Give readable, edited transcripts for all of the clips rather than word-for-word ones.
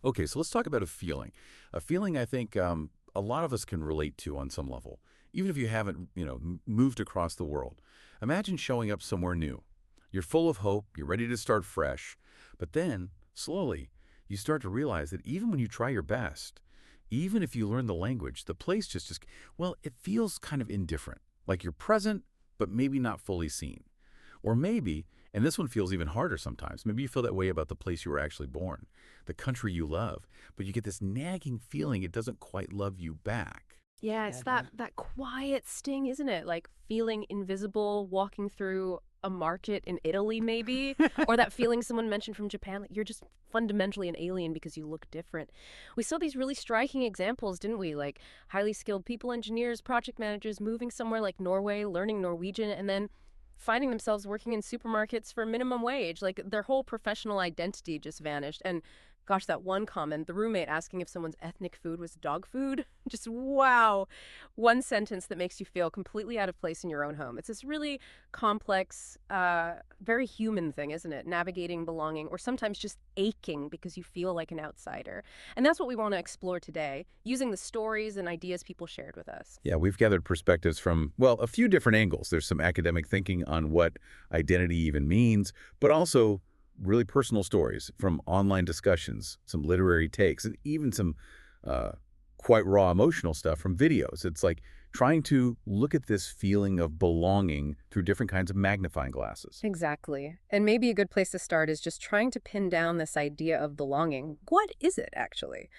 Okay, so let's talk about a feeling. A feeling I think a lot of us can relate to on some level, even if you haven't, moved across the world. Imagine showing up somewhere new. You're full of hope, you're ready to start fresh, but then, slowly, you start to realize that even when you try your best, even if you learn the language, the place well, it feels kind of indifferent, like you're present, but maybe not fully seen. Or maybe, and this one feels even harder sometimes, maybe you feel that way about the place you were actually born, the country you love, but you get this nagging feeling it doesn't quite love you back. Yeah, it's that quiet sting, isn't it? Like feeling invisible walking through a market in Italy, maybe, or that feeling someone mentioned from Japan, like you're just fundamentally an alien because you look different. We saw these really striking examples, didn't we? Like highly skilled people engineers, project managers moving somewhere like Norway, learning Norwegian, and then finding themselves working in supermarkets for minimum wage. Like their whole professional identity just vanished. And gosh, that one comment, the roommate asking if someone's ethnic food was dog food, just wow. One sentence that makes you feel completely out of place in your own home. It's this really complex, very human thing, isn't it? Navigating belonging or sometimes just aching because you feel like an outsider. And that's what we want to explore today, using the stories and ideas people shared with us. Yeah, we've gathered perspectives from, well, a few different angles. There's some academic thinking on what identity even means, but also really personal stories from online discussions, some literary takes, and even some uh, quite raw emotional stuff from videos. It's like trying to look at this feeling of belonging through different kinds of magnifying glasses. Exactly. And maybe a good place to start is just trying to pin down this idea of belonging. What is it actually?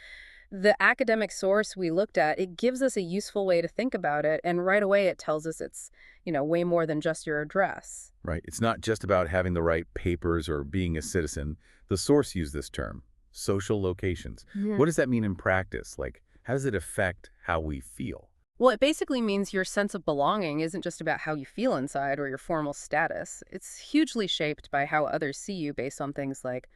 The academic source we looked at, it gives us a useful way to think about it, and right away it tells us it's, way more than just your address. Right. It's not just about having the right papers or being a citizen. The source used this term, social locations. Yeah. What does that mean in practice? Like, how does it affect how we feel? Well, it basically means your sense of belonging isn't just about how you feel inside or your formal status. It's hugely shaped by how others see you based on things like,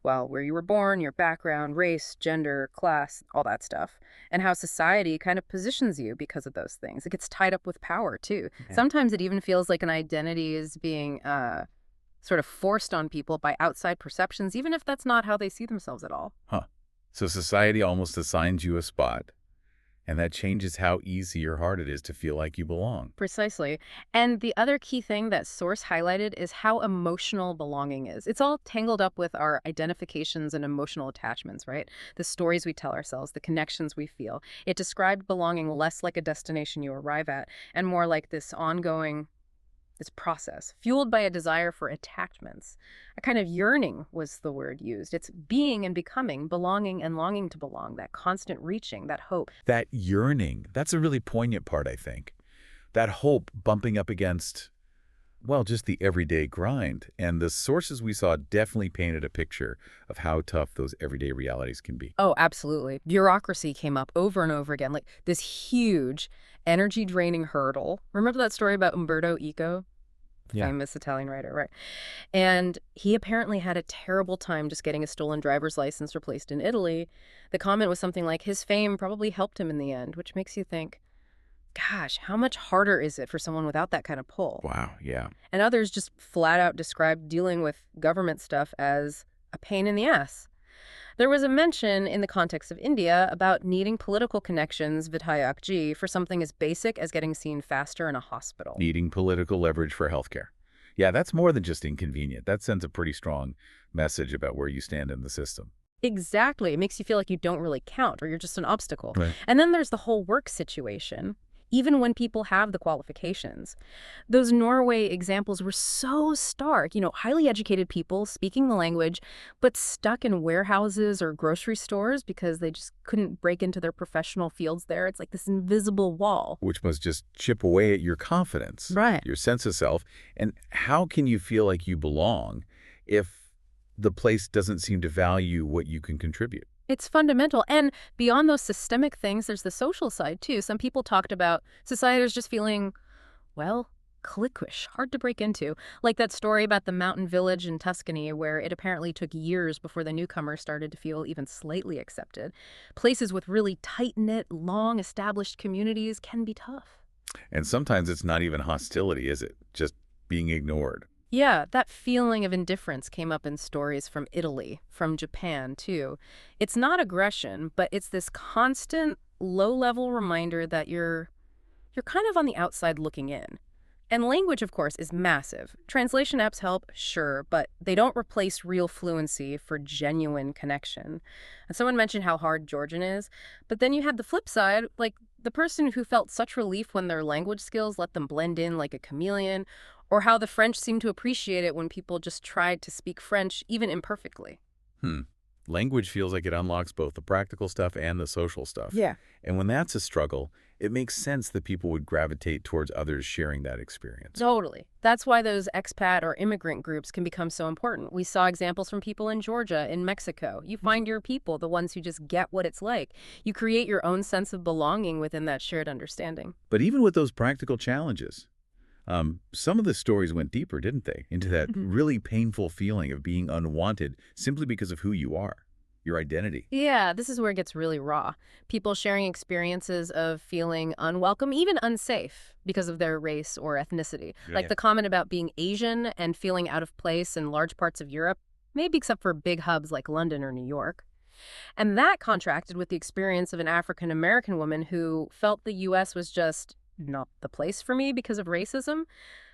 well, where you were born, your background, race, gender, class, all that stuff, and how society kind of positions you because of those things. It gets tied up with power, too. Yeah. Sometimes it even feels like an identity is being sort of forced on people by outside perceptions, even if that's not how they see themselves at all. Huh. So society almost assigns you a spot, and that changes how easy or hard it is to feel like you belong. Precisely. And the other key thing that Source highlighted is how emotional belonging is. It's all tangled up with our identifications and emotional attachments, right? The stories we tell ourselves, the connections we feel. It described belonging less like a destination you arrive at and more like this process, fueled by a desire for attachments. A kind of yearning was the word used. It's being and becoming, belonging and longing to belong, that constant reaching, that hope. That yearning, that's a really poignant part, I think. That hope bumping up against, well, just the everyday grind. And the sources we saw definitely painted a picture of how tough those everyday realities can be. Oh, absolutely. Bureaucracy came up over and over again, like this huge energy draining hurdle. Remember that story about Umberto Eco? Yeah. Famous Italian writer, right? And he apparently had a terrible time just getting a stolen driver's license replaced in Italy. The comment was something like his fame probably helped him in the end, which makes you think, gosh, how much harder is it for someone without that kind of pull? Wow. Yeah. And others just flat out described dealing with government stuff as a pain in the ass. There was a mention in the context of India about needing political connections, Vidhayak for something as basic as getting seen faster in a hospital. Needing political leverage for healthcare. Yeah, that's more than just inconvenient. That sends a pretty strong message about where you stand in the system. Exactly. It makes you feel like you don't really count or you're just an obstacle. Right. And then there's the whole work situation. Even when people have the qualifications. Those Norway examples were so stark, highly educated people speaking the language, but stuck in warehouses or grocery stores because they just couldn't break into their professional fields there. It's like this invisible wall. Which must just chip away at your confidence, Right. your sense of self. And how can you feel like you belong if the place doesn't seem to value what you can contribute? It's fundamental. And beyond those systemic things, there's the social side, too. Some people talked about societies just feeling, well, cliquish, hard to break into. Like that story about the mountain village in Tuscany, where it apparently took years before the newcomers started to feel even slightly accepted. Places with really tight-knit, long-established communities can be tough. And sometimes it's not even hostility, is it? Just being ignored. Yeah, that feeling of indifference came up in stories from Italy, from Japan, too. It's not aggression, but it's this constant, low-level reminder that you're kind of on the outside looking in. And language, of course, is massive. Translation apps help, sure, but they don't replace real fluency for genuine connection. And someone mentioned how hard Georgian is, but then you had the flip side, like the person who felt such relief when their language skills let them blend in like a chameleon, or how the French seemed to appreciate it when people just tried to speak French, even imperfectly. Hmm. Language feels like it unlocks both the practical stuff and the social stuff. Yeah. And when that's a struggle, it makes sense that people would gravitate towards others sharing that experience. Totally. That's why those expat or immigrant groups can become so important. We saw examples from people in Georgia, in Mexico. You find your people, the ones who just get what it's like. You create your own sense of belonging within that shared understanding. But even with those practical challenges, some of the stories went deeper, didn't they? Into that really painful feeling of being unwanted simply because of who you are, your identity. Yeah, this is where it gets really raw. People sharing experiences of feeling unwelcome, even unsafe, because of their race or ethnicity. Like the comment about being Asian and feeling out of place in large parts of Europe, maybe except for big hubs like London or New York. And that contracted with the experience of an African American woman who felt the U.S. was just not the place for me because of racism,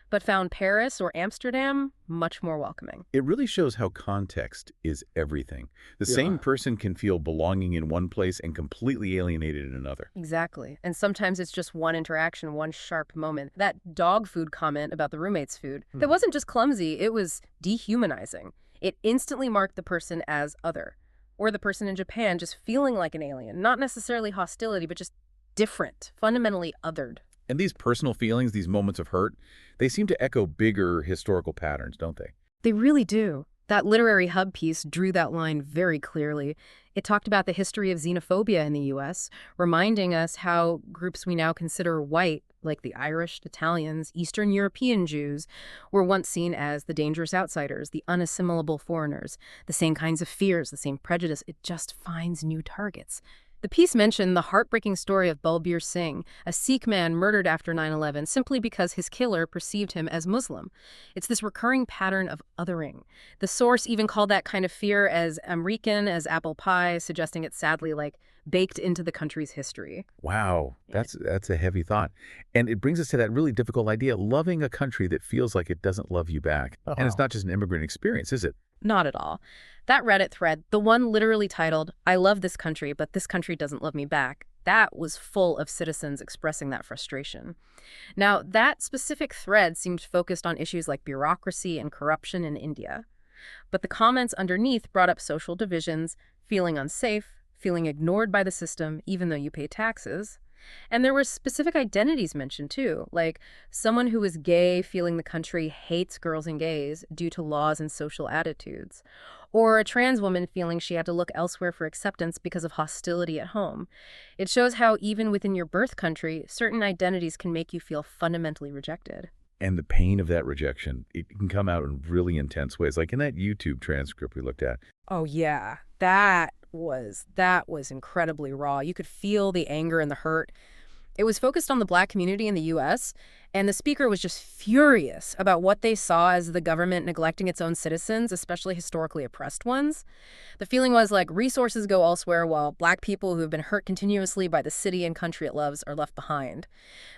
but found Paris or Amsterdam much more welcoming. It really shows how context is everything. The same person can feel belonging in one place and completely alienated in another. Exactly. And sometimes it's just one interaction, one sharp moment. That dog food comment about the roommate's food, that wasn't just clumsy, it was dehumanizing. It instantly marked the person as other. Or the person in Japan just feeling like an alien. Not necessarily hostility, but just different, fundamentally othered. And these personal feelings, these moments of hurt, they seem to echo bigger historical patterns, don't they? They really do. That literary hub piece drew that line very clearly. It talked about the history of xenophobia in the U.S., reminding us how groups we now consider white, like the Irish, Italians, Eastern European Jews, were once seen as the dangerous outsiders, the unassimilable foreigners, the same kinds of fears, the same prejudice. It just finds new targets. The piece mentioned the heartbreaking story of Balbir Singh, a Sikh man murdered after 9/11 simply because his killer perceived him as Muslim. It's this recurring pattern of othering. The source even called that kind of fear as American as apple pie, suggesting it's sadly like baked into the country's history. Wow, that's a heavy thought. And it brings us to that really difficult idea, loving a country that feels like it doesn't love you back. And it's not just an immigrant experience, is it? Not at all. That Reddit thread, the one literally titled, "I love this country, but this country doesn't love me back," that was full of citizens expressing that frustration. Now, that specific thread seemed focused on issues like bureaucracy and corruption in India. But the comments underneath brought up social divisions, feeling unsafe, feeling ignored by the system, even though you pay taxes. And there were specific identities mentioned, too, like someone who is gay feeling the country hates girls and gays due to laws and social attitudes, or a trans woman feeling she had to look elsewhere for acceptance because of hostility at home. It shows how even within your birth country, certain identities can make you feel fundamentally rejected. And the pain of that rejection, it can come out in really intense ways, like in that YouTube transcript we looked at. Oh, yeah. That was incredibly raw. You could feel the anger and the hurt. It was focused on the Black community in the U.S., and the speaker was just furious about what they saw as the government neglecting its own citizens, especially historically oppressed ones. The feeling was like resources go elsewhere while Black people who have been hurt continuously by the city and country it loves are left behind.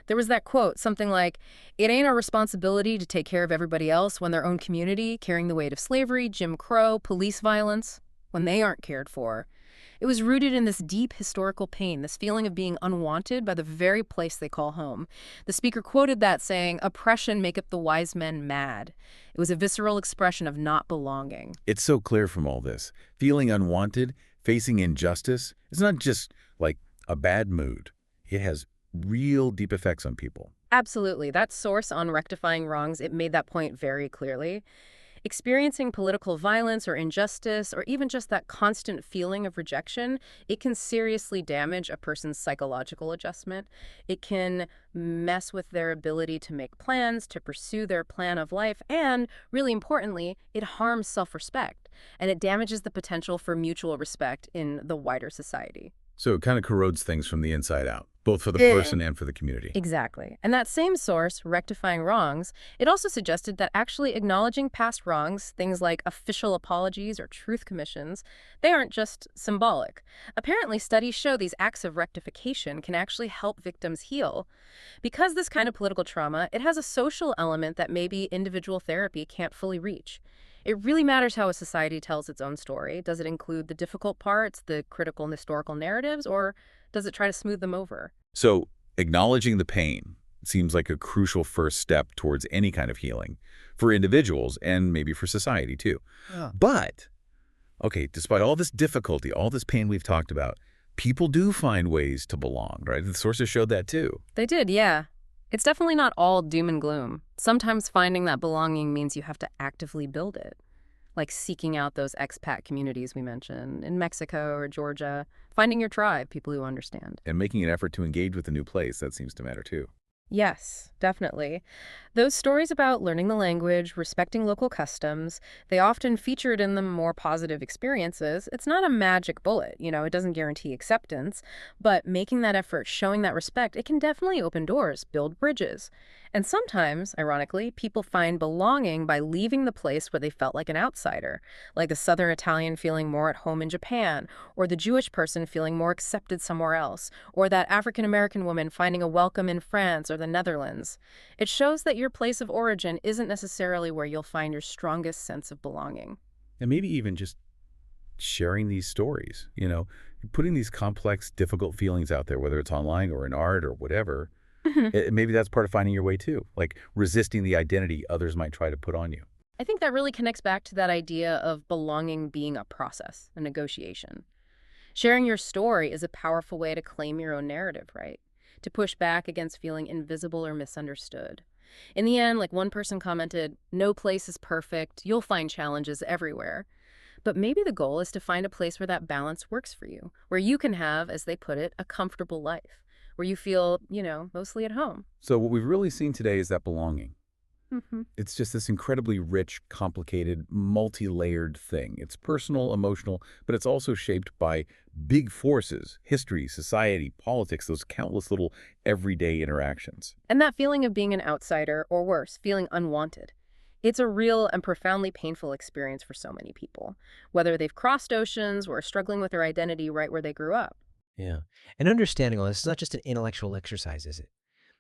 There was that quote, something like, "It ain't our responsibility to take care of everybody else when their own community, carrying the weight of slavery, Jim Crow, police violence, when they aren't cared for." It was rooted in this deep historical pain, this feeling of being unwanted by the very place they call home. The speaker quoted that saying, "Oppression maketh the wise men mad." It was a visceral expression of not belonging. It's so clear from all this. Feeling unwanted, facing injustice, it's not just like a bad mood. It has real deep effects on people. Absolutely. That source on rectifying wrongs, it made that point very clearly. Experiencing political violence or injustice, or even just that constant feeling of rejection, it can seriously damage a person's psychological adjustment. It can mess with their ability to make plans, to pursue their plan of life, and, really importantly, it harms self-respect, and it damages the potential for mutual respect in the wider society. So it kind of corrodes things from the inside out. both for the person and for the community. Exactly. And that same source, Rectifying Wrongs, it also suggested that actually acknowledging past wrongs, things like official apologies or truth commissions, they aren't just symbolic. Apparently, studies show these acts of rectification can actually help victims heal. Because this kind of political trauma, it has a social element that maybe individual therapy can't fully reach. It really matters how a society tells its own story. Does it include the difficult parts, the critical and historical narratives, or does it try to smooth them over? So acknowledging the pain seems like a crucial first step towards any kind of healing for individuals and maybe for society too. Yeah. But, okay, despite all this difficulty, all this pain we've talked about, people do find ways to belong, right? The sources showed that too. They did, yeah. It's definitely not all doom and gloom. Sometimes finding that belonging means you have to actively build it, like seeking out those expat communities we mentioned in Mexico or Georgia, finding your tribe, people who understand. And making an effort to engage with a new place, that seems to matter too. Yes, definitely. Those stories about learning the language, respecting local customs, they often featured in the more positive experiences. It's not a magic bullet, it doesn't guarantee acceptance, but making that effort, showing that respect, it can definitely open doors, build bridges. And sometimes, ironically, people find belonging by leaving the place where they felt like an outsider, like the Southern Italian feeling more at home in Japan, or the Jewish person feeling more accepted somewhere else, or that African American woman finding a welcome in France or the Netherlands. It shows that your place of origin isn't necessarily where you'll find your strongest sense of belonging. And maybe even just sharing these stories, putting these complex, difficult feelings out there, whether it's online or in art or whatever. Maybe that's part of finding your way too, like resisting the identity others might try to put on you. I think that really connects back to that idea of belonging being a process, a negotiation. Sharing your story is a powerful way to claim your own narrative, right? To push back against feeling invisible or misunderstood. In the end, like one person commented, no place is perfect, you'll find challenges everywhere. But maybe the goal is to find a place where that balance works for you, where you can have, as they put it, a comfortable life, where you feel, mostly at home. So what we've really seen today is that belonging. Mm-hmm. It's just this incredibly rich, complicated, multi-layered thing. It's personal, emotional, but it's also shaped by big forces, history, society, politics, those countless little everyday interactions. And that feeling of being an outsider, or worse, feeling unwanted. It's a real and profoundly painful experience for so many people, whether they've crossed oceans or are struggling with their identity right where they grew up. Yeah. And understanding all this is not just an intellectual exercise, is it?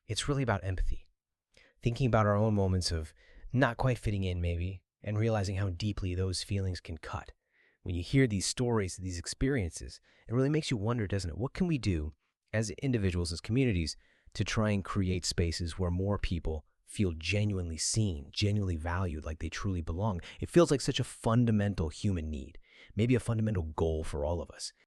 It's really about empathy. Thinking about our own moments of not quite fitting in, maybe, and realizing how deeply those feelings can cut. When you hear these stories, these experiences, it really makes you wonder, doesn't it? What can we do as individuals, as communities, to try and create spaces where more people feel genuinely seen, genuinely valued, like they truly belong? It feels like such a fundamental human need, maybe a fundamental goal for all of us.